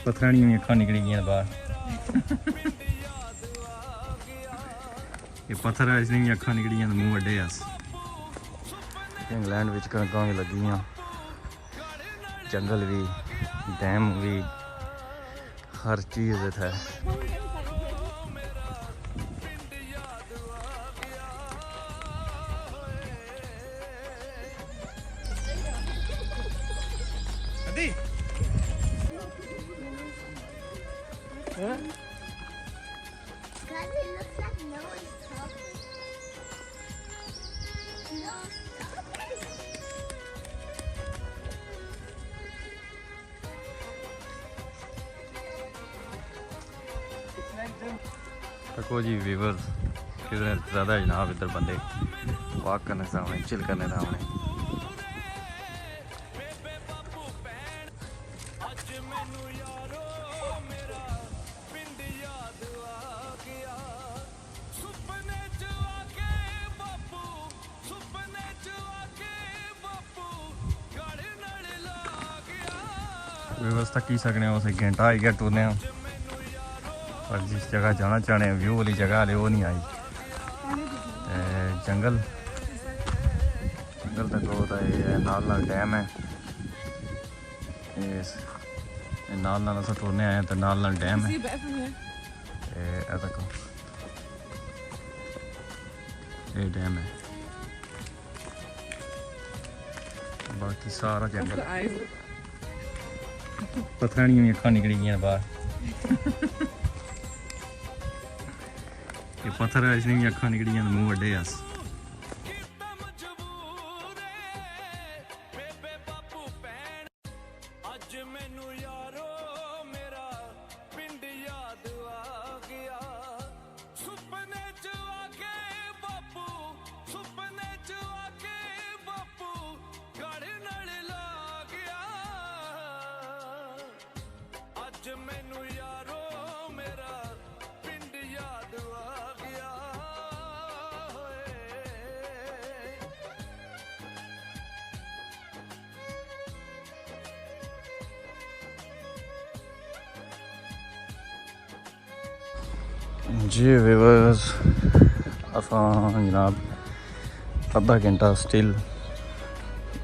पत्थरानियां भी अक्खां निकली गई बाहर। ये पत्थर है इसलिए भी अक्खां निकली गई, मूँह वड्डे अस। इंग्लैंड विच कणकां भी लगियां, जंगल भी, डैम भी, हर चीज़ इत्थै। देखो जी व्यूअर्स किधर ज़्यादा है जनाब, इधर बंदे वॉक करने सामने, चिल करने सामने। व्यवस्था की सकने उस घंटा आई गया टूरने, पर जिस जगह जाना चाहने व्यू वाली जगह हाले वो नहीं आई। जंगल जंगल तक होता है, नाल नाल डैम है, नाल नाल अस टूरने आए तो नाल नाल डैम है। देखो ये डैम है, बाकी सारा जंगल। पत्थरानियां भी अक्खां निकली गई बाहर। ये पत्थर है इसलिए भी अक्खां निकली गई, मूँह वड्डे अस। जी व्यूअर्स असां जनाब अद्धा घंटा स्टिल,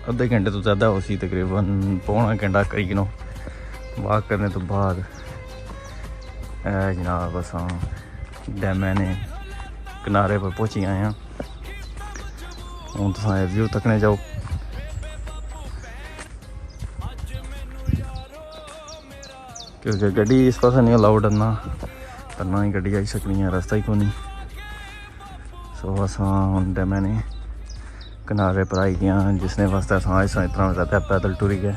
अद्धे घंटे तो ज़्यादा हो सी, तकरीबन पौना घंटा करीनो वॉक करने तो बाद जनाब असां डैमै ने किनारे पर पहुँची आए हैं। हूँ तुसां व्यू तकने जाओ। क्योंकि गड्डी इस पास नहीं अलाउड ना, ना ही गड्डी आई सकनी है, रास्ता ही को नहीं। सो असां डैमै ने किनारे पर आई गया, जिसने वास्ते असां इतना ज़्यादा पैदल टुरी गए।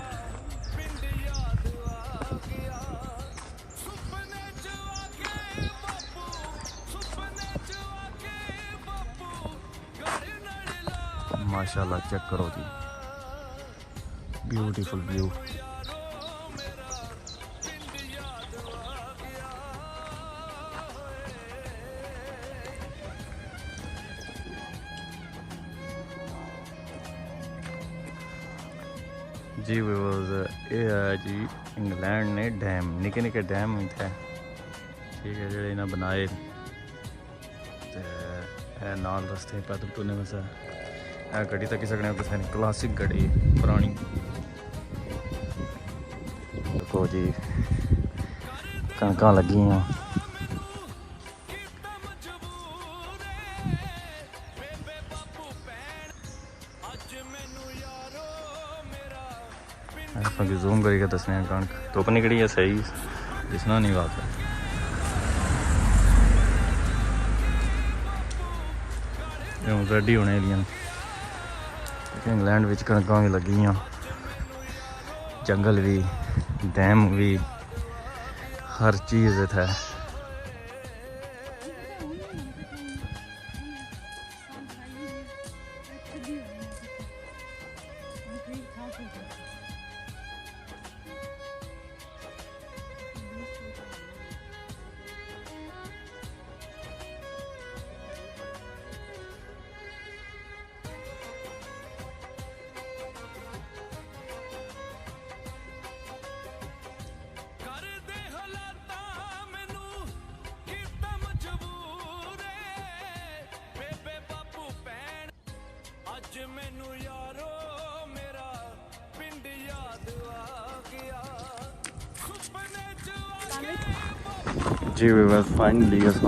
माशाल्लाह चेक करो जी, ब्यूटीफुल व्यू। जी ये है जी इंग्लैंड ने डैम, निके निके डैम इत्थै ठीक है जेह्ड़े इन्हें बनाए, ते नाल रस्ते पैदल टुरने वास्ते गड्डी तक्की सकने कुसै ने, क्लासिक गड्डी पुरानी। देखो जी कणकां लगी हैं, जूम करके दसने कणक धुप्प निकली है सही दिसना नहीं बात है। रेडी होने लिए इंग्लैंड विच कणकां भी लगियां, जंगल भी, डैम भी, हर चीज़ इत्थै। जी बस फाइनली अस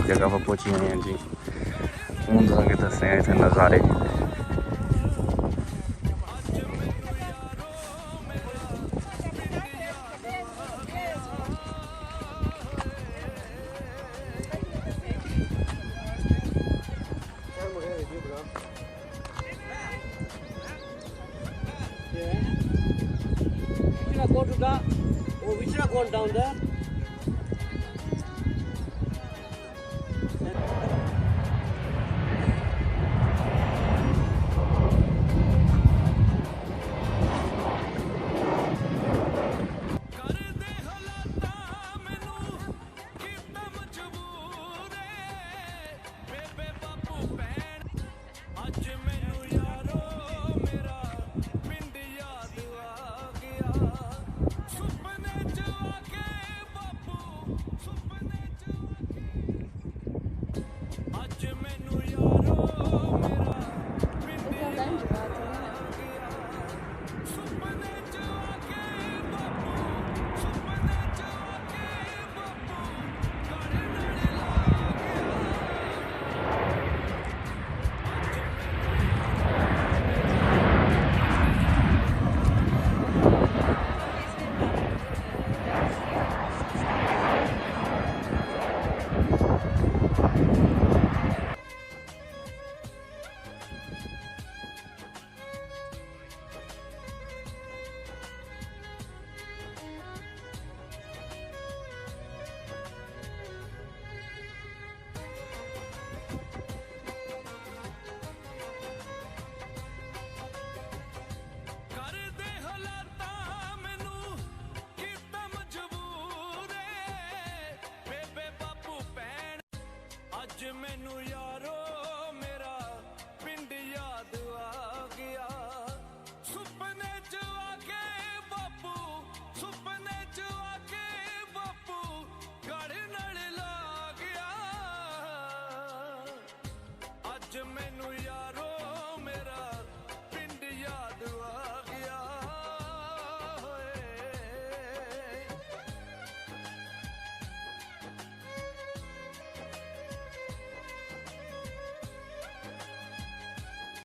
जगह पर पहुंची गए हैं जी। हूँ तुसेंगी दस्सने आं इत्थै नज़ारे। Go to the, oh, which one down there?